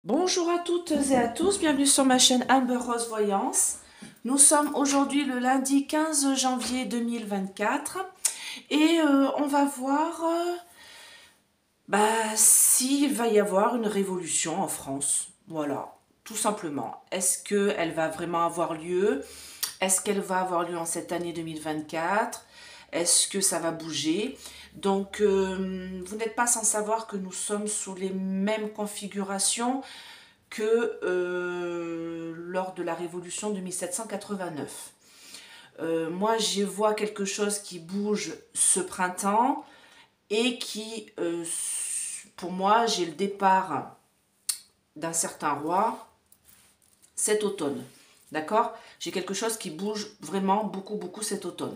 Bonjour à toutes et à tous, bienvenue sur ma chaîne Amber Rose Voyance. Nous sommes aujourd'hui le lundi 15 janvier 2024 et on va voir s'il va y avoir une révolution en France. Voilà, tout simplement. Est-ce qu'elle va vraiment avoir lieu? Est-ce qu'elle va avoir lieu en cette année 2024? Est-ce que ça va bouger? Donc, vous n'êtes pas sans savoir que nous sommes sous les mêmes configurations que lors de la Révolution de 1789. Moi, je vois quelque chose qui bouge ce printemps et qui, pour moi, j'ai le départ d'un certain roi cet automne. D'accord? J'ai quelque chose qui bouge vraiment beaucoup cet automne.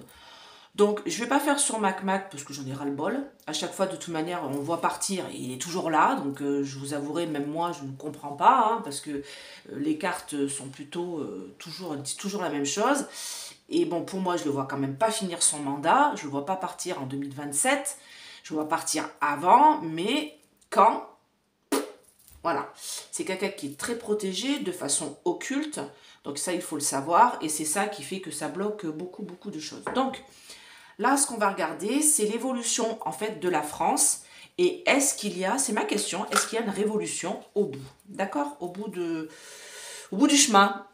Donc, je ne vais pas faire sur Mac parce que j'en ai ras-le-bol. À chaque fois, de toute manière, on voit partir et il est toujours là. Donc, je vous avouerai, même moi, je ne comprends pas. Parce que les cartes sont plutôt disent toujours la même chose. Et bon, pour moi, je ne le vois quand même pas finir son mandat. Je ne le vois pas partir en 2027. Je le vois partir avant. Mais quand? Voilà. C'est quelqu'un qui est très protégé de façon occulte. Donc, ça, il faut le savoir. Et c'est ça qui fait que ça bloque beaucoup de choses. Donc, là, ce qu'on va regarder, c'est l'évolution en fait de la France. Et est-ce qu'il y a, c'est ma question, est-ce qu'il y a une révolution au bout? D'accord? Au bout du chemin.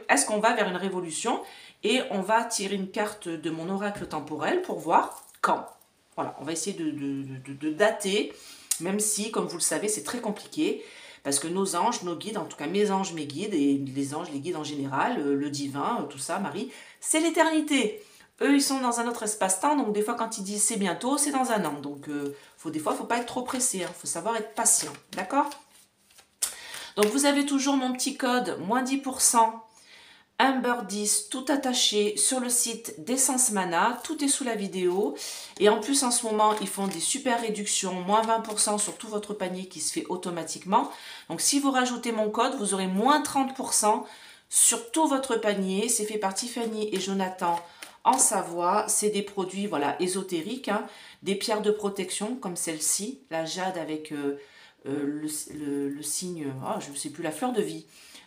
Est-ce qu'on va vers une révolution? Et on va tirer une carte de mon oracle temporel pour voir quand. Voilà, on va essayer de dater, même si, comme vous le savez, c'est très compliqué. Parce que nos anges, nos guides, en tout cas mes anges, mes guides, et les anges, les guides en général, le divin, tout ça, Marie, c'est l'éternité. Eux, ils sont dans un autre espace-temps, donc des fois, quand ils disent c'est bientôt, c'est dans un an. Donc, des fois, il ne faut pas être trop pressé, il faut savoir être patient, d'accord? Donc, vous avez toujours mon petit code, moins 10%, Amber 10, tout attaché sur le site d'Essence Mana, tout est sous la vidéo. Et en plus, en ce moment, ils font des super réductions, moins 20% sur tout votre panier qui se fait automatiquement. Donc, si vous rajoutez mon code, vous aurez moins 30% sur tout votre panier. C'est fait par Tiffany et Jonathan en Savoie. C'est des produits voilà, ésotériques, des pierres de protection comme celle-ci, la jade avec le signe, je ne sais plus, la fleur de vie.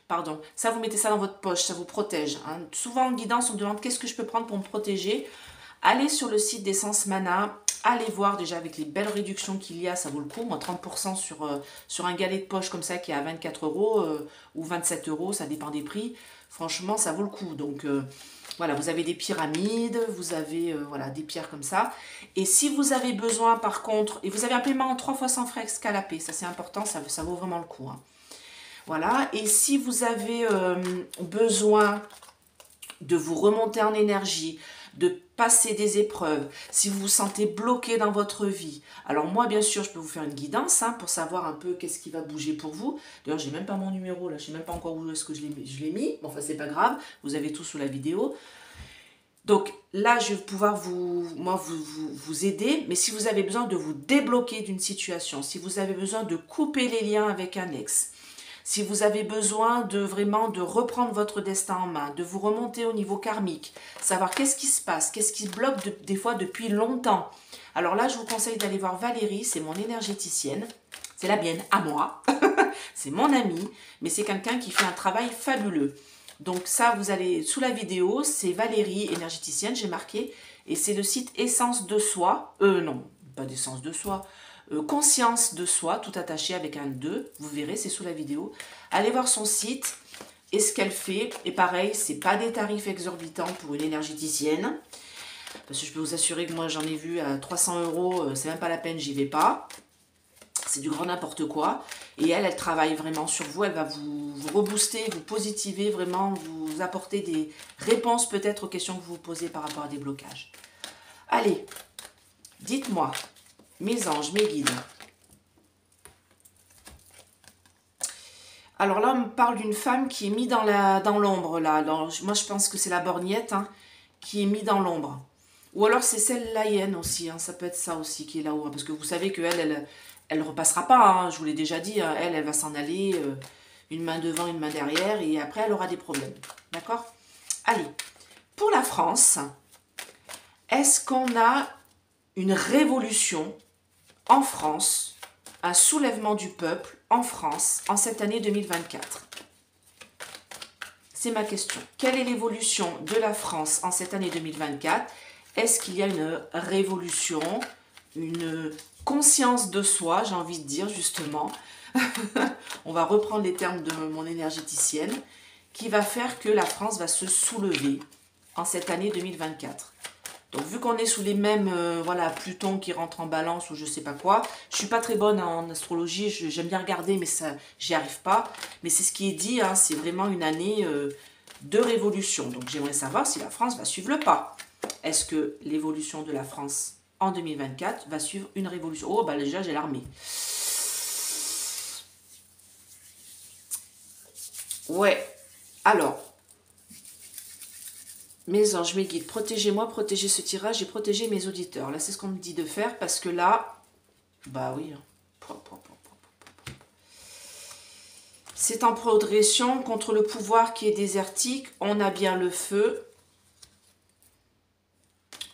Pardon, ça vous mettez ça dans votre poche, ça vous protège. Souvent en guidance, on me demande qu'est-ce que je peux prendre pour me protéger. Allez sur le site d'Essence Mana, allez voir déjà avec les belles réductions qu'il y a, ça vaut le coup. Moi, 30% sur un galet de poche comme ça qui est à 24 € ou 27 €, ça dépend des prix. Franchement, ça vaut le coup. Donc voilà, vous avez des pyramides, vous avez voilà, des pierres comme ça. Et si vous avez besoin par contre, et vous avez un paiement en 3 fois sans frais escalapé, ça c'est important, ça vaut vraiment le coup. Voilà, et si vous avez besoin de vous remonter en énergie, de passer des épreuves, si vous vous sentez bloqué dans votre vie, alors moi bien sûr je peux vous faire une guidance pour savoir un peu qu'est-ce qui va bouger pour vous. D'ailleurs j'ai même pas mon numéro là, je sais même pas encore où est-ce que je l'ai mis, bon enfin c'est pas grave, vous avez tout sous la vidéo. Donc là, je vais pouvoir vous aider, mais si vous avez besoin de vous débloquer d'une situation, si vous avez besoin de couper les liens avec un ex, si vous avez besoin de vraiment de reprendre votre destin en main, de vous remonter au niveau karmique, savoir qu'est-ce qui se passe, qu'est-ce qui se bloque des fois depuis longtemps. Alors là, je vous conseille d'aller voir Valérie, c'est mon énergéticienne, c'est la mienne, à moi, c'est mon amie, mais c'est quelqu'un qui fait un travail fabuleux. Donc ça, vous allez sous la vidéo, c'est Valérie, énergéticienne, j'ai marqué, et c'est le site Essence de Soi, non, pas d'Essence de Soi, Conscience de Soi, tout attaché avec un 2, vous verrez, c'est sous la vidéo. Allez voir son site et ce qu'elle fait, et pareil, c'est pas des tarifs exorbitants pour une énergéticienne, parce que je peux vous assurer que moi j'en ai vu à 300 €, c'est même pas la peine, j'y vais pas. C'est du grand n'importe quoi. Et elle travaille vraiment sur vous. Elle va vous rebooster, vous positiver, vraiment vous apporter des réponses peut-être aux questions que vous vous posez par rapport à des blocages. Allez, dites-moi, mes anges, mes guides. Alors là, on me parle d'une femme qui est mise dans l'ombre. Moi, je pense que c'est la borgnette qui est mise dans l'ombre. Ou alors c'est celle laïenne aussi. Ça peut être ça aussi qui est là-haut. Parce que vous savez qu'elle... Elle ne repassera pas, je vous l'ai déjà dit, elle va s'en aller, une main devant, une main derrière, et après elle aura des problèmes, d'accord? Allez, pour la France, est-ce qu'on a une révolution en France, un soulèvement du peuple en France en cette année 2024? C'est ma question. Quelle est l'évolution de la France en cette année 2024? Est-ce qu'il y a une révolution, une conscience de soi, j'ai envie de dire justement, on va reprendre les termes de mon énergéticienne, qui va faire que la France va se soulever en cette année 2024. Donc vu qu'on est sous les mêmes, voilà, Pluton qui rentre en balance ou je sais pas quoi, je suis pas très bonne en astrologie, j'aime bien regarder mais ça, j'y arrive pas. Mais c'est ce qui est dit, hein, c'est vraiment une année de révolution. Donc j'aimerais savoir si la France va suivre le pas. Est-ce que l'évolution de la France en 2024 va suivre une révolution? Oh bah déjà j'ai l'armée. Ouais, alors... Mes anges, mes guides, protégez-moi, protégez ce tirage et protégez mes auditeurs. Là, c'est ce qu'on me dit de faire parce que là, bah oui, c'est en progression contre le pouvoir qui est désertique. On a bien le feu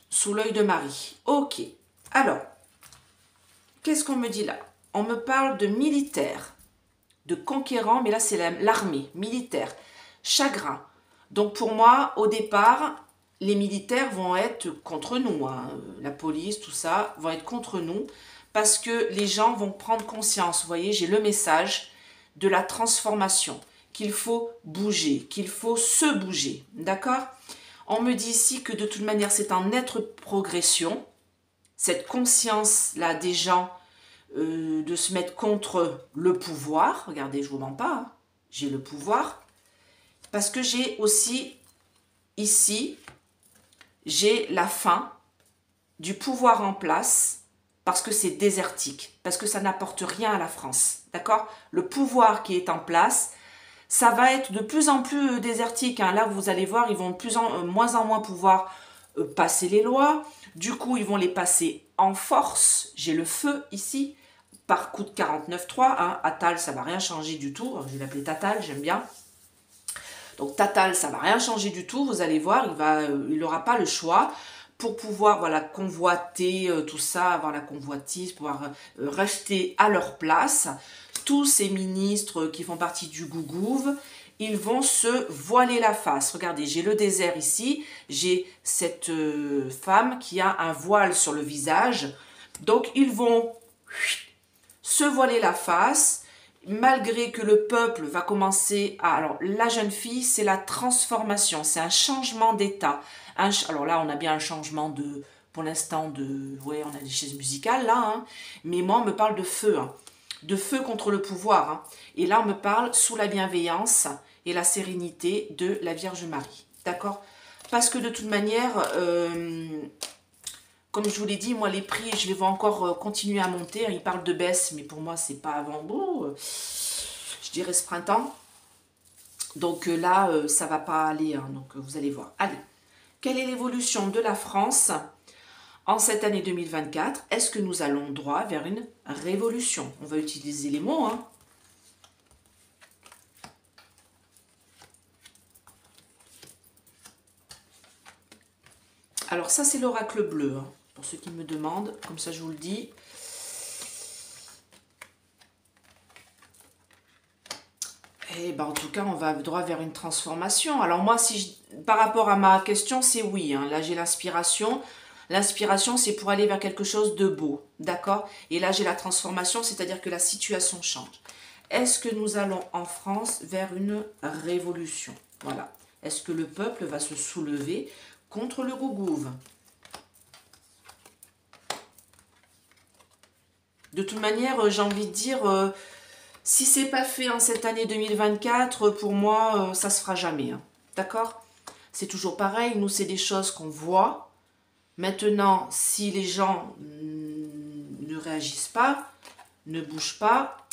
sous l'œil de Marie. Ok, alors, qu'est-ce qu'on me dit là? On me parle de militaire, de conquérant, mais là, c'est l'armée, militaire, chagrin. Donc pour moi, au départ, les militaires vont être contre nous, hein. La police, tout ça, vont être contre nous, parce que les gens vont prendre conscience, vous voyez, j'ai le message de la transformation, qu'il faut bouger, qu'il faut se bouger, d'accord? On me dit ici que de toute manière, c'est en nette progression, cette conscience-là des gens, de se mettre contre le pouvoir, regardez, je ne vous mens pas, hein, j'ai le pouvoir, parce que j'ai aussi, ici, j'ai la fin du pouvoir en place, parce que c'est désertique, parce que ça n'apporte rien à la France, d'accord? Le pouvoir qui est en place, ça va être de plus en plus désertique, hein. Là, vous allez voir, ils vont de moins en moins pouvoir passer les lois, du coup, ils vont les passer en force, j'ai le feu ici, par coup de 49.3, hein. Attal, ça ne va rien changer du tout, je vais l'appeler Tatal, j'aime bien. Donc Tatal, ça ne va rien changer du tout, vous allez voir, il n'aura pas le choix pour pouvoir voilà, convoiter tout ça, avoir la convoitise, pouvoir racheter à leur place. Tous ces ministres qui font partie du Gougouv, ils vont se voiler la face. Regardez, j'ai le désert ici, j'ai cette femme qui a un voile sur le visage. Donc ils vont se voiler la face, malgré que le peuple va commencer à... Alors, la jeune fille, c'est la transformation, c'est un changement d'état. Alors là, on a bien un changement de... Pour l'instant, ouais, on a des chaises musicales, là, hein, mais moi, on me parle de feu, hein, de feu contre le pouvoir. Hein, et là, on me parle sous la bienveillance et la sérénité de la Vierge Marie. D'accord? Parce que de toute manière... comme je vous l'ai dit, moi, les prix, je les vois encore continuer à monter. Ils parlent de baisse, mais pour moi, c'est pas avant, je dirais ce printemps. Donc là, ça va pas aller, hein, donc vous allez voir. Allez, quelle est l'évolution de la France en cette année 2024? Est-ce que nous allons droit vers une révolution? On va utiliser les mots, hein. Alors ça, c'est l'oracle bleu, hein. Pour ceux qui me demandent, comme ça je vous le dis. Et ben en tout cas, on va droit vers une transformation. Alors moi, par rapport à ma question, c'est oui. Hein. Là, j'ai l'inspiration. L'inspiration, c'est pour aller vers quelque chose de beau, d'accord? Et là, j'ai la transformation, c'est-à-dire que la situation change. Est-ce que nous allons en France vers une révolution? Voilà. Est-ce que le peuple va se soulever contre le Gougouv? De toute manière, j'ai envie de dire, si c'est pas fait en cette année 2024, pour moi, ça se fera jamais. Hein. D'accord? C'est toujours pareil, nous, c'est des choses qu'on voit. Maintenant, si les gens ne réagissent pas, ne bougent pas,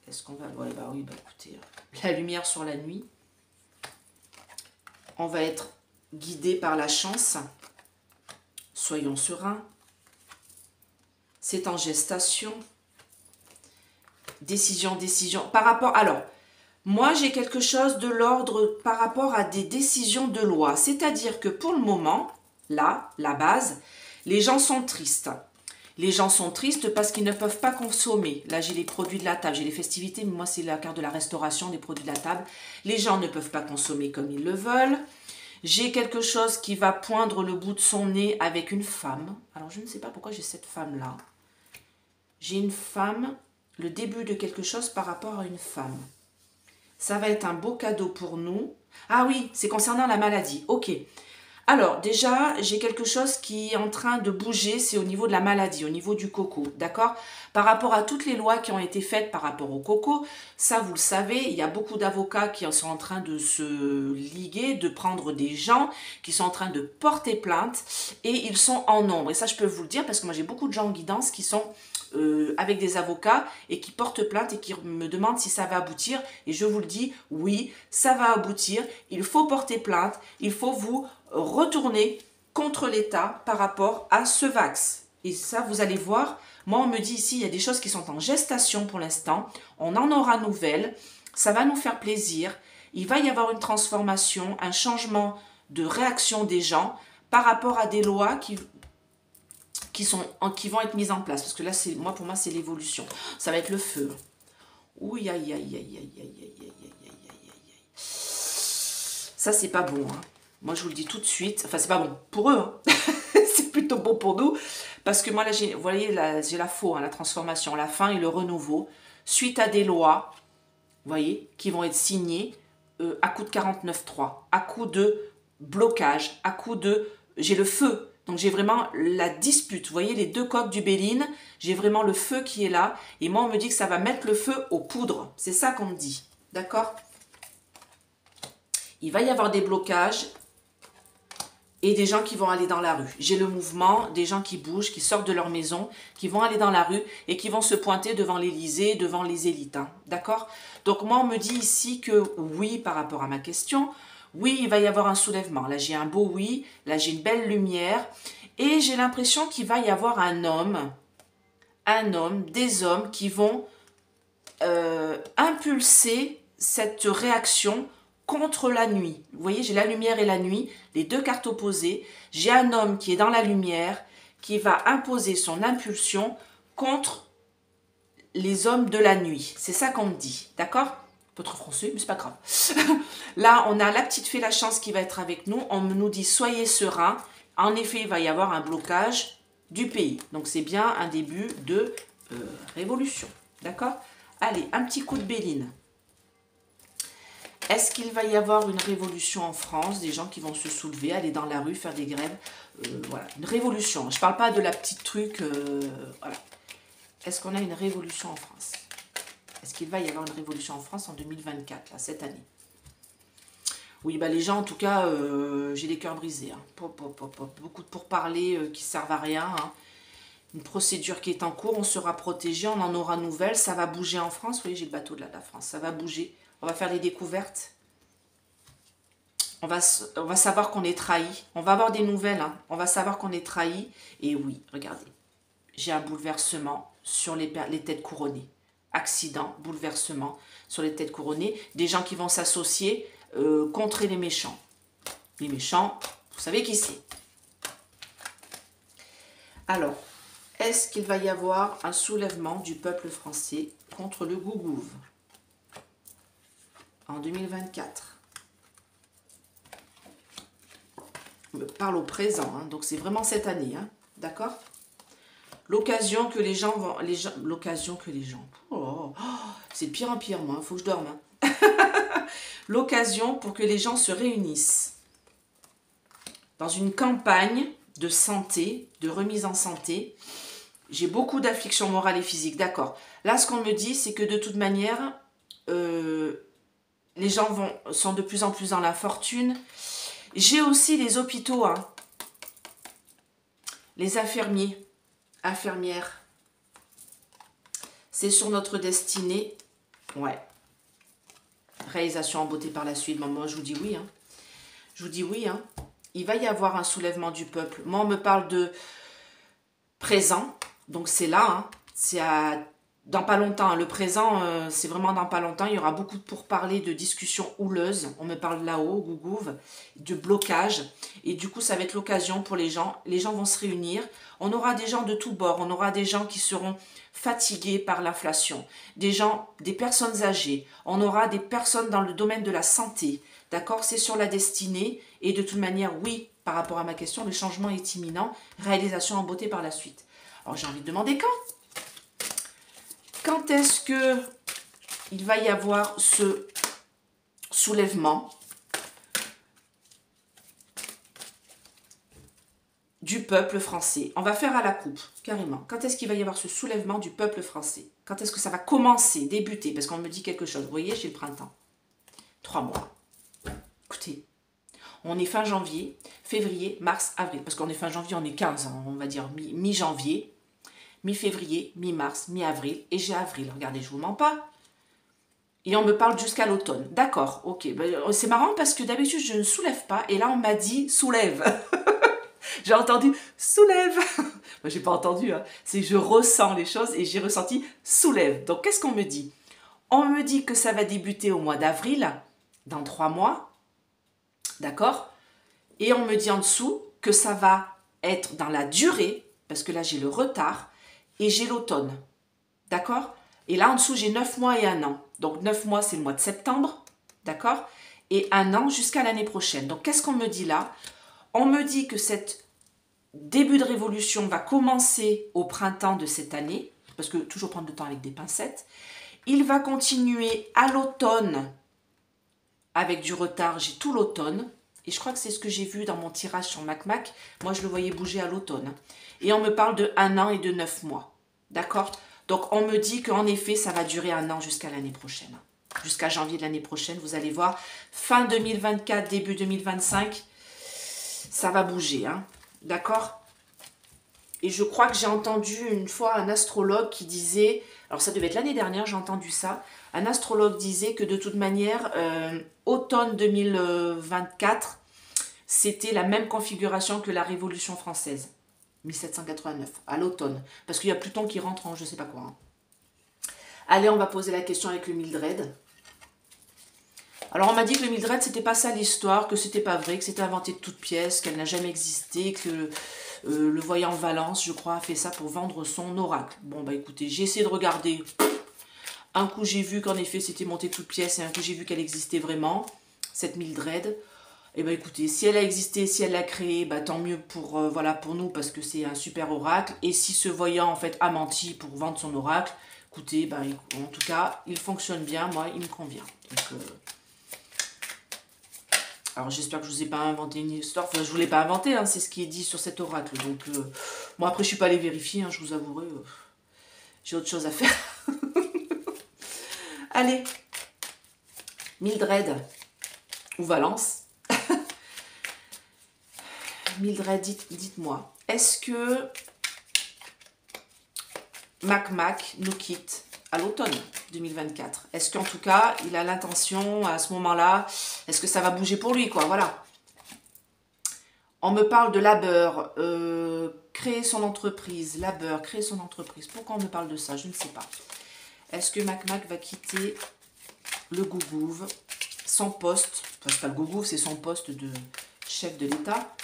est-ce qu'on va... Ouais, bah oui, bah écoutez, la lumière sur la nuit. On va être guidé par la chance. Soyons sereins. C'est en gestation. Décision, décision. Par rapport... Alors, moi, j'ai quelque chose de l'ordre par rapport à des décisions de loi. C'est-à-dire que pour le moment, là, la base, les gens sont tristes. Les gens sont tristes parce qu'ils ne peuvent pas consommer. Là, j'ai les produits de la table, j'ai les festivités, mais moi, c'est la carte de la restauration des produits de la table. Les gens ne peuvent pas consommer comme ils le veulent. J'ai quelque chose qui va poindre le bout de son nez avec une femme. Alors, je ne sais pas pourquoi j'ai cette femme-là. J'ai une femme, le début de quelque chose par rapport à une femme. Ça va être un beau cadeau pour nous. Ah oui, c'est concernant la maladie. Ok. Alors, déjà, j'ai quelque chose qui est en train de bouger, c'est au niveau de la maladie, au niveau du coco, d'accord? Par rapport à toutes les lois qui ont été faites par rapport au coco, ça, vous le savez, il y a beaucoup d'avocats qui sont en train de se liguer, de prendre des gens, qui sont en train de porter plainte, et ils sont en nombre. Et ça, je peux vous le dire, parce que moi, j'ai beaucoup de gens en guidance qui sont avec des avocats et qui portent plainte et qui me demandent si ça va aboutir. Et je vous le dis, oui, ça va aboutir. Il faut porter plainte, il faut vous retourner contre l'État par rapport à ce vax. Et ça, vous allez voir, moi, on me dit ici, il y a des choses qui sont en gestation pour l'instant. On en aura nouvelles. Ça va nous faire plaisir. Il va y avoir une transformation, un changement de réaction des gens par rapport à des lois qui vont être mises en place. Parce que là, pour moi, c'est l'évolution. Ça va être le feu. Ouh, aïe, aïe, aïe, aïe, aïe, aïe, aïe, aïe, aïe, aïe. Ça, c'est pas bon, hein. Moi, je vous le dis tout de suite. Enfin, c'est pas bon pour eux, hein. C'est plutôt bon pour nous. Parce que moi, là, vous voyez, là, j'ai la faux, hein, la transformation, la fin et le renouveau. Suite à des lois, vous voyez, qui vont être signées à coup de 49.3, à coup de blocage, à coup de... J'ai le feu. Donc, j'ai vraiment la dispute. Vous voyez, les deux coques du Béline, j'ai vraiment le feu qui est là. Et moi, on me dit que ça va mettre le feu aux poudres. C'est ça qu'on me dit. D'accord? Il va y avoir des blocages et des gens qui vont aller dans la rue. J'ai le mouvement, des gens qui bougent, qui sortent de leur maison, qui vont aller dans la rue et qui vont se pointer devant l'Élysée, devant les élites. Hein. D'accord? Donc, moi, on me dit ici que oui, par rapport à ma question, oui, il va y avoir un soulèvement. Là, j'ai un beau oui, là, j'ai une belle lumière et j'ai l'impression qu'il va y avoir un homme, des hommes qui vont impulser cette réaction contre la nuit. Vous voyez, j'ai la lumière et la nuit, les deux cartes opposées. J'ai un homme qui est dans la lumière, qui va imposer son impulsion contre les hommes de la nuit. C'est ça qu'on me dit, d'accord? Pas trop français, mais c'est pas grave. Là, on a la petite fée la chance qui va être avec nous. On nous dit, soyez sereins. En effet, il va y avoir un blocage du pays. Donc, c'est bien un début de révolution, d'accord? Allez, un petit coup de béline. Est-ce qu'il va y avoir une révolution en France? Des gens qui vont se soulever, aller dans la rue, faire des grèves. Voilà, une révolution. Je ne parle pas de la petite truc. Voilà. Est-ce qu'on a une révolution en France? Est-ce qu'il va y avoir une révolution en France en 2024, là, cette année? Oui, bah les gens, en tout cas, j'ai les cœurs brisés. Hein. Beaucoup de pourparlers qui ne servent à rien. Hein. Une procédure qui est en cours, on sera protégé, on en aura nouvelles. Ça va bouger en France. Vous voyez, j'ai le bateau de la France. Ça va bouger. On va faire des découvertes. On va savoir qu'on est trahi. On va avoir des nouvelles. Hein. On va savoir qu'on est trahi. Et oui, regardez. J'ai un bouleversement sur les têtes couronnées. Accident, bouleversement sur les têtes couronnées. Des gens qui vont s'associer contre les méchants. Les méchants, vous savez qui c'est. Alors, est-ce qu'il va y avoir un soulèvement du peuple français contre le Gougouvre en 2024? On me parle au présent, hein, donc c'est vraiment cette année, hein, d'accord? L'occasion que les gens vont... L'occasion que les gens... Oh, c'est de pire en pire, moi, il faut que je dorme. Hein. L'occasion pour que les gens se réunissent dans une campagne de santé, de remise en santé. J'ai beaucoup d'afflictions morales et physiques, d'accord. Là, ce qu'on me dit, c'est que de toute manière, les gens sont de plus en plus dans la fortune. J'ai aussi les hôpitaux, hein. Les infirmiers, infirmières. C'est sur notre destinée. Ouais. Réalisation en beauté par la suite. Moi, je vous dis oui. Hein. Je vous dis oui. Hein. Il va y avoir un soulèvement du peuple. Moi, on me parle de présent. Donc, c'est là. Hein. C'est à dans pas longtemps, le présent, c'est vraiment dans pas longtemps, il y aura beaucoup de pourparlers, de discussions houleuses, on me parle là-haut, gougouve, de blocage, et du coup ça va être l'occasion pour les gens vont se réunir, on aura des gens de tous bords, on aura des gens qui seront fatigués par l'inflation, des personnes âgées, on aura des personnes dans le domaine de la santé, d'accord, c'est sur la destinée, et de toute manière, oui, par rapport à ma question, le changement est imminent, réalisation en beauté par la suite. Alors j'ai envie de demander quand ? Quand est-ce que il va y avoir ce soulèvement du peuple français? On va faire à la coupe, carrément. Quand est-ce qu'il va y avoir ce soulèvement du peuple français? Quand est-ce que ça va commencer, débuter? Parce qu'on me dit quelque chose. Vous voyez, j'ai le printemps. 3 mois. Écoutez, on est fin janvier, février, mars, avril. Parce qu'on est fin janvier, on est 15, hein, on va dire mi-janvier. Mi-février, mi-mars, mi-avril, et j'ai avril. Regardez, je vous mens pas. Et on me parle jusqu'à l'automne. D'accord, ok. Ben, c'est marrant parce que d'habitude, je ne soulève pas. Et là, on m'a dit soulève. J'ai entendu soulève. Moi, j'ai pas entendu. Hein. C'est je ressens les choses et j'ai ressenti soulève. Donc, qu'est-ce qu'on me dit? On me dit que ça va débuter au mois d'avril, dans 3 mois. D'accord? Et on me dit en dessous que ça va être dans la durée, parce que là, j'ai le retard. Et j'ai l'automne, d'accord? Et là, en dessous, j'ai 9 mois et 1 an. Donc, 9 mois, c'est le mois de septembre, d'accord? Et 1 an jusqu'à l'année prochaine. Donc, qu'est-ce qu'on me dit là? On me dit que cette début de révolution va commencer au printemps de cette année, parce que toujours prendre le temps avec des pincettes. Il va continuer à l'automne, avec du retard, j'ai tout l'automne. Et je crois que c'est ce que j'ai vu dans mon tirage sur MacMac. Moi, je le voyais bouger à l'automne. Et on me parle de 1 an et de 9 mois. D'accord? Donc, on me dit qu'en effet, ça va durer 1 an jusqu'à l'année prochaine. Jusqu'à janvier de l'année prochaine, vous allez voir. Fin 2024, début 2025, ça va bouger. Hein? D'accord? Et je crois que j'ai entendu une fois un astrologue qui disait... Alors, ça devait être l'année dernière, j'ai entendu ça. Un astrologue disait que de toute manière, automne 2024, c'était la même configuration que la Révolution française, 1789, à l'automne. Parce qu'il y a Pluton qui rentre en je sais pas quoi. Hein. Allez, on va poser la question avec le Mildred. Alors, on m'a dit que le Mildred, c'était pas ça l'histoire, que c'était pas vrai, que c'était inventé de toutes pièces, qu'elle n'a jamais existé, que le voyant Valence, je crois, a fait ça pour vendre son oracle. Bon, bah écoutez, j'ai essayé de regarder. Un coup, j'ai vu qu'en effet, c'était monté de toutes pièces, et un coup, j'ai vu qu'elle existait vraiment, cette Mildred. Eh bien, écoutez, si elle a existé, si elle l'a créé, bah, tant mieux pour, voilà, pour nous, parce que c'est un super oracle. Et si ce voyant, en fait, a menti pour vendre son oracle, écoutez, bah, en tout cas, il fonctionne bien, moi, il me convient. Donc, alors, j'espère que je ne vous ai pas inventé une histoire. Enfin, je ne vous l'ai pas inventé, hein, c'est ce qui est dit sur cet oracle. Donc, bon, après, je ne suis pas allée vérifier, hein, je vous avouerai. J'ai autre chose à faire. Allez, Mildred ou Valence. Mildred, dites-moi, est-ce que MacMac nous quitte à l'automne 2024? Est-ce qu'en tout cas, il a l'intention à ce moment-là, est-ce que ça va bouger pour lui, quoi, voilà. On me parle de labeur, créer son entreprise, labeur, créer son entreprise. Pourquoi on me parle de ça? Je ne sais pas. Est-ce que MacMac va quitter le Gougouve, son poste, enfin c'est pas le Gougouve, c'est son poste de chef de l'État,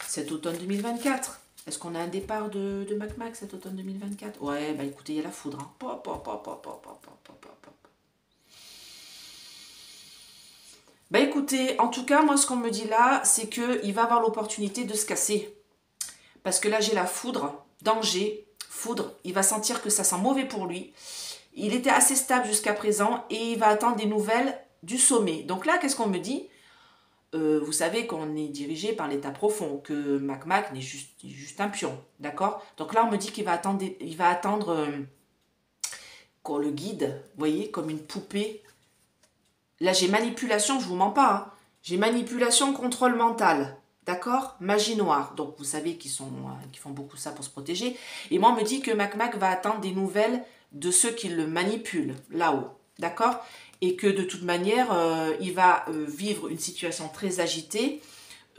cet automne 2024? Est-ce qu'on a un départ de MacMac cet automne 2024? Ouais, bah écoutez, il y a la foudre. Hein. Pop, pop, pop, pop, pop, pop, pop, pop. Bah écoutez, en tout cas, moi ce qu'on me dit là, c'est qu'il va avoir l'opportunité de se casser. Parce que là, j'ai la foudre, danger, foudre, il va sentir que ça sent mauvais pour lui. Il était assez stable jusqu'à présent et il va attendre des nouvelles du sommet. Donc là, qu'est-ce qu'on me dit? Vous savez qu'on est dirigé par l'état profond, que MacMac n'est juste un pion, d'accord? Donc là, on me dit qu'il va attendre qu'on le guide, vous voyez, comme une poupée. Là, j'ai manipulation, je vous mens pas, hein. J'ai manipulation, contrôle mental, d'accord? Magie noire, donc vous savez qu'ils font beaucoup ça pour se protéger. Et moi, on me dit que MacMac va attendre des nouvelles de ceux qui le manipulent, là-haut, d'accord? Et que de toute manière, il va vivre une situation très agitée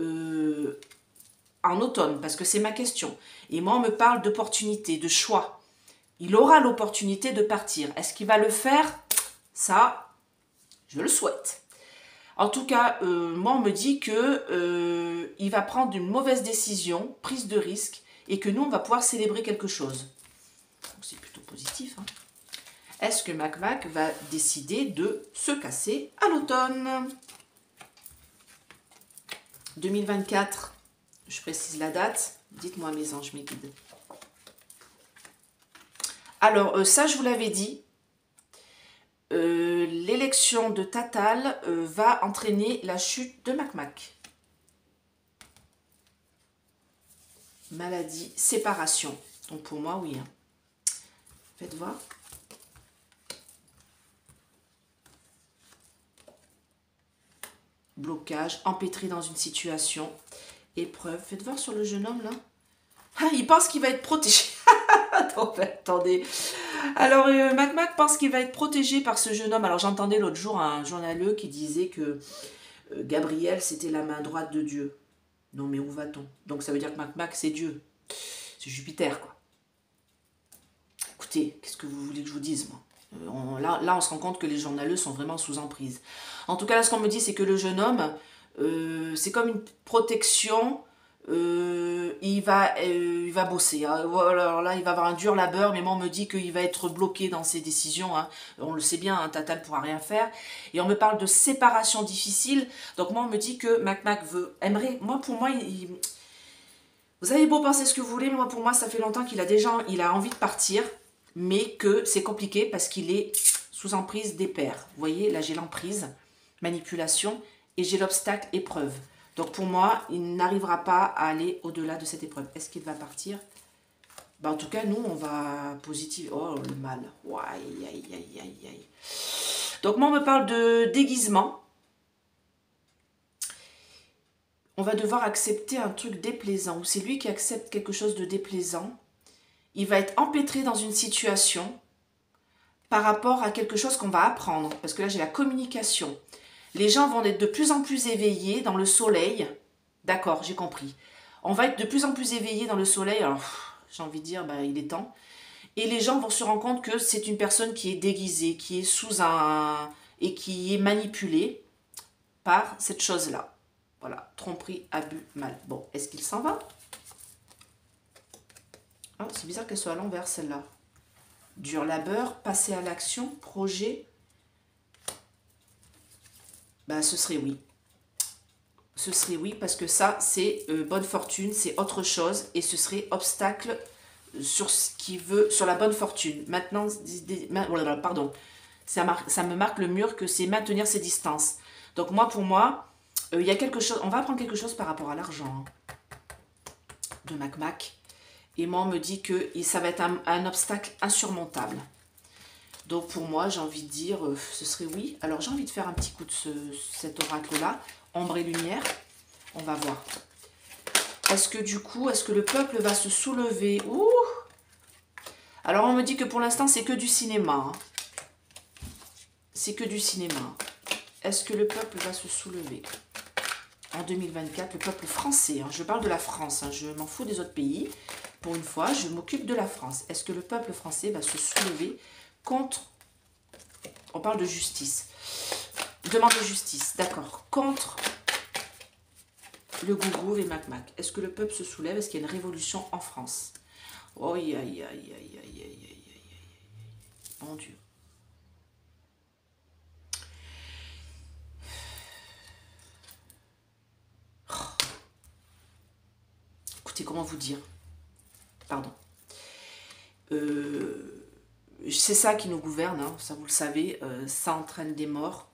en automne, parce que c'est ma question. Et moi, on me parle d'opportunité, de choix. il aura l'opportunité de partir. Est-ce qu'il va le faire? Ça, je le souhaite. En tout cas, moi, on me dit que il va prendre une mauvaise décision, prise de risque, et que nous, on va pouvoir célébrer quelque chose. C'est plutôt positif. Hein. Est-ce que Mac va décider de se casser à l'automne 2024, je précise la date. Dites-moi mes anges, mes guides. Alors, ça, je vous l'avais dit. L'élection de Tatal va entraîner la chute de Mac. Maladie, séparation. Donc, pour moi, oui. Hein. Faites voir. Blocage, empêtré dans une situation. Épreuve. Faites voir sur le jeune homme, là. Ah, il pense qu'il va être protégé. Attendez. Alors, Mac pense qu'il va être protégé par ce jeune homme. Alors, j'entendais l'autre jour un journaleux qui disait que Gabriel, c'était la main droite de Dieu. Non, mais où va-t-on? Donc, ça veut dire que Mac, c'est Dieu. C'est Jupiter, quoi. Écoutez, qu'est-ce que vous voulez que je vous dise, moi? Là, on se rend compte que les journaleux sont vraiment sous emprise. En tout cas, là, ce qu'on me dit, c'est que le jeune homme, c'est comme une protection... il va bosser. Hein. Alors là, il va avoir un dur labeur, mais moi, on me dit qu'il va être bloqué dans ses décisions. Hein. On le sait bien, hein, Tatal ne pourra rien faire. Et on me parle de séparation difficile. Donc moi, on me dit que Mac aimerait... Pour moi, vous avez beau penser ce que vous voulez, mais moi, pour moi, ça fait longtemps qu'il a envie de partir, mais que c'est compliqué parce qu'il est sous emprise des pairs. Vous voyez, là, j'ai l'emprise, manipulation, et j'ai l'obstacle, épreuve. Donc pour moi, il n'arrivera pas à aller au-delà de cette épreuve. Est-ce qu'il va partir? En tout cas, nous, on va positif. Oh, le mal. Aïe, aïe, aïe, aïe, aïe. Donc moi, on me parle de déguisement. On va devoir accepter un truc déplaisant. Ou c'est lui qui accepte quelque chose de déplaisant. Il va être empêtré dans une situation par rapport à quelque chose qu'on va apprendre. Parce que là, j'ai la communication. Les gens vont être de plus en plus éveillés dans le soleil. D'accord, j'ai compris. On va être de plus en plus éveillés dans le soleil. Alors, j'ai envie de dire, il est temps. Et les gens vont se rendre compte que c'est une personne qui est déguisée, qui est sous un... et qui est manipulée par cette chose-là. Voilà, tromperie, abus, mal. Bon, est-ce qu'il s'en va? Oh, c'est bizarre qu'elle soit à l'envers, celle-là. Dur labeur, passer à l'action, projet... ce serait oui. Ce serait oui, parce que ça, c'est bonne fortune, c'est autre chose, et ce serait obstacle sur ce qu'il veut, sur la bonne fortune. Maintenant, pardon, ça me marque le mur que c'est maintenir ses distances. Donc moi, pour moi, il y a quelque chose, on va apprendre quelque chose par rapport à l'argent de Mac. Et moi, on me dit que ça va être un obstacle insurmontable. Donc pour moi, j'ai envie de dire, ce serait oui. Alors j'ai envie de faire un petit coup de cet oracle-là. Ombre et lumière. On va voir. Est-ce que du coup, est-ce que le peuple va se soulever? Ouh! Alors on me dit que pour l'instant, c'est que du cinéma. Hein. C'est que du cinéma. Est-ce que le peuple va se soulever? En 2024, le peuple français. Hein. Je parle de la France. Hein. Je m'en fous des autres pays. Pour une fois, je m'occupe de la France. Est-ce que le peuple français va se soulever contre, on parle de justice, demande de justice, d'accord, contre le Gougrou et Mac. Est-ce que le peuple se soulève? Est-ce qu'il y a une révolution en France? Oh, aïe, aïe, aïe, aïe, aïe, aïe, aïe, aïe, mon Dieu. Oh. Écoutez, comment vous dire? Pardon. C'est ça qui nous gouverne, hein, ça vous le savez, ça entraîne des morts.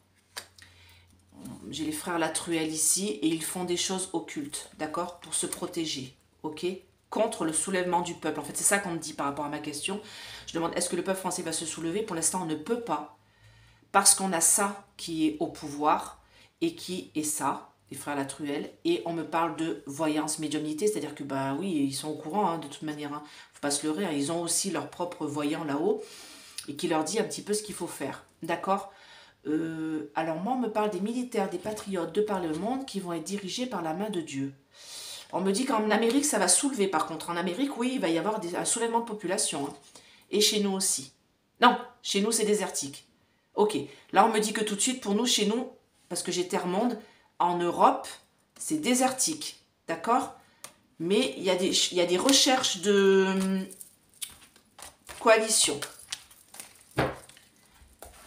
J'ai les frères Latruelle ici et ils font des choses occultes, d'accord, pour se protéger, ok, contre le soulèvement du peuple. En fait, c'est ça qu'on me dit par rapport à ma question. Je demande, est-ce que le peuple français va se soulever? Pour l'instant, on ne peut pas, parce qu'on a ça qui est au pouvoir et qui est ça, les frères Latruelle, et on me parle de voyance, médiumnité, c'est-à-dire que, oui, ils sont au courant, hein, de toute manière, hein, faut pas se leurrer, hein, ils ont aussi leur propre voyant là-haut, et qui leur dit un petit peu ce qu'il faut faire, d'accord? Alors moi, on me parle des militaires, des patriotes de par le monde qui vont être dirigés par la main de Dieu. On me dit qu'en Amérique, ça va soulever, par contre. En Amérique, oui, il va y avoir un soulèvement de population. Hein. Et chez nous aussi. Non, chez nous, c'est désertique. Ok, là, on me dit que tout de suite, pour nous, chez nous, parce que j'ai Terre-Monde, en Europe, c'est désertique. D'accord? Mais il y a des recherches de coalition.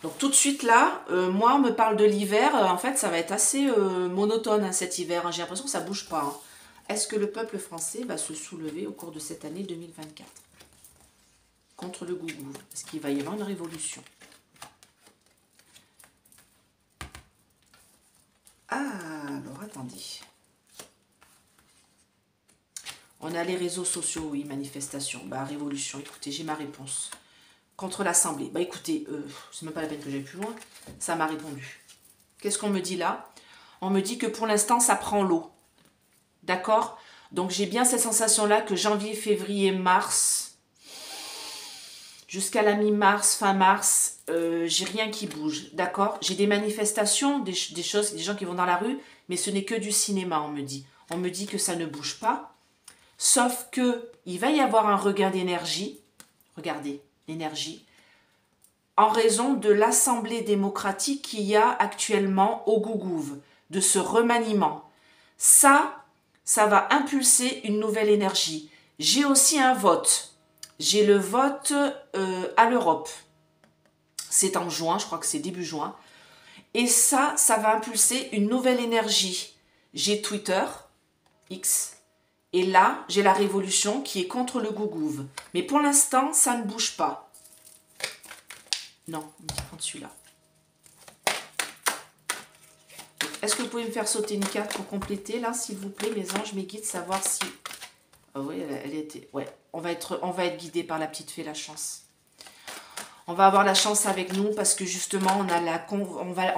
Donc tout de suite là, moi on me parle de l'hiver, en fait ça va être assez monotone hein, cet hiver, hein. J'ai l'impression que ça bouge pas. Hein. Est-ce que le peuple français va se soulever au cours de cette année 2024 contre le gougou? Est-ce qu'il va y avoir une révolution? Ah, alors attendez. On a les réseaux sociaux, oui, manifestation, bah révolution, écoutez, j'ai ma réponse. Contre l'Assemblée. Bah écoutez, c'est même pas la peine que j'aille plus loin. Ça m'a répondu. Qu'est-ce qu'on me dit là? On me dit que pour l'instant, ça prend l'eau. D'accord? Donc j'ai bien cette sensation-là que janvier, février, mars, jusqu'à la mi-mars, fin mars, j'ai rien qui bouge. D'accord? J'ai des manifestations, des choses, des gens qui vont dans la rue, mais ce n'est que du cinéma, on me dit. On me dit que ça ne bouge pas. Sauf que il va y avoir un regain d'énergie. Regardez. L'énergie, en raison de l'Assemblée démocratique qu'il y a actuellement au Gougouve, de ce remaniement. Ça va impulser une nouvelle énergie. J'ai aussi un vote. J'ai le vote à l'Europe. C'est en juin, je crois que c'est début juin. Et ça va impulser une nouvelle énergie. J'ai Twitter, X. Et là, j'ai la révolution qui est contre le Gougouve. Mais pour l'instant, ça ne bouge pas. Non, on va prendre celui-là. Est-ce que vous pouvez me faire sauter une carte pour compléter, là, s'il vous plaît, mes anges, mes guides, savoir si... Ah oui, elle était... Ouais, on va être guidé par la petite fée, la chance. On va avoir la chance avec nous parce que justement, on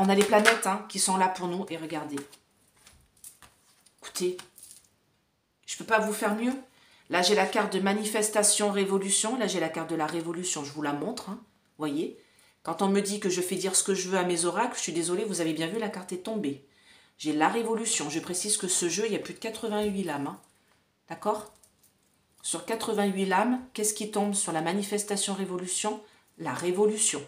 a les planètes hein, qui sont là pour nous. Et regardez. Écoutez... Je ne peux pas vous faire mieux. Là, j'ai la carte de manifestation, révolution. Là, j'ai la carte de la révolution. Je vous la montre. Hein. Voyez. Quand on me dit que je fais dire ce que je veux à mes oracles, je suis désolée, vous avez bien vu, la carte est tombée. J'ai la révolution. Je précise que ce jeu, il y a plus de 88 lames. Hein. D'accord? Sur 88 lames, qu'est-ce qui tombe sur la manifestation révolution? La révolution.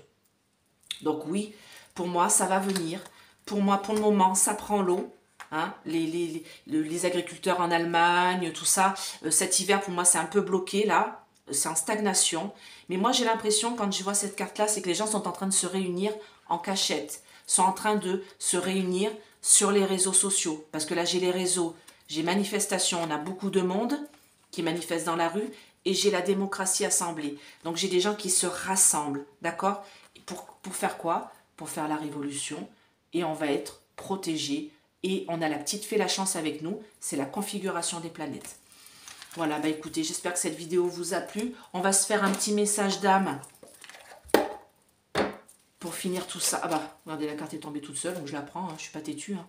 Donc oui, pour moi, ça va venir. Pour moi, pour le moment, ça prend l'eau. Hein, les agriculteurs en Allemagne, tout ça, cet hiver pour moi c'est un peu bloqué là, c'est en stagnation. Mais moi j'ai l'impression quand je vois cette carte là, c'est que les gens sont en train de se réunir en cachette, sont en train de se réunir sur les réseaux sociaux. Parce que là j'ai les réseaux, j'ai manifestation, on a beaucoup de monde qui manifeste dans la rue et j'ai la démocratie assemblée. Donc j'ai des gens qui se rassemblent, d'accord? Pour faire quoi? Pour faire la révolution et on va être protégés. Et on a la petite fée la chance avec nous, c'est la configuration des planètes. Voilà, bah écoutez, j'espère que cette vidéo vous a plu. On va se faire un petit message d'âme pour finir tout ça. Ah bah, regardez, la carte est tombée toute seule, donc je la prends, hein, je ne suis pas têtue. Hein.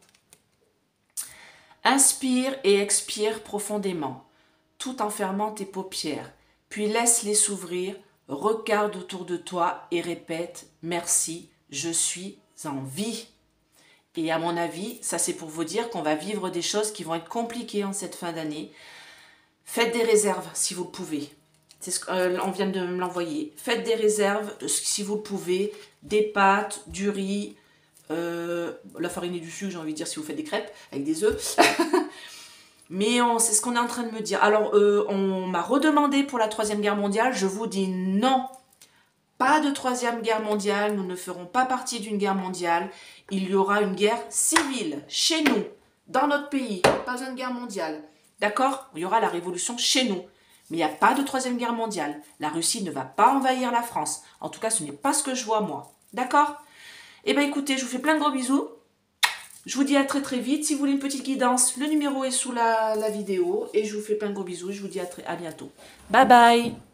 Inspire et expire profondément, tout en fermant tes paupières. Puis laisse-les s'ouvrir, regarde autour de toi et répète « Merci, je suis en vie ». Et à mon avis, ça c'est pour vous dire qu'on va vivre des choses qui vont être compliquées en cette fin d'année. Faites des réserves si vous le pouvez. On vient de me l'envoyer. Faites des réserves si vous le pouvez. Des pâtes, du riz, la farine et du sucre, j'ai envie de dire si vous faites des crêpes avec des œufs. Mais c'est ce qu'on est en train de me dire. Alors, on m'a redemandé pour la 3e guerre mondiale. Je vous dis non. Pas de 3e guerre mondiale, nous ne ferons pas partie d'une guerre mondiale. Il y aura une guerre civile chez nous, dans notre pays. Pas une guerre mondiale. D'accord? Il y aura la révolution chez nous. Mais il n'y a pas de 3e guerre mondiale. La Russie ne va pas envahir la France. En tout cas, ce n'est pas ce que je vois moi. D'accord? Eh bien écoutez, je vous fais plein de gros bisous. Je vous dis à très très vite. Si vous voulez une petite guidance, le numéro est sous la vidéo. Et je vous fais plein de gros bisous. Je vous dis à bientôt. Bye bye!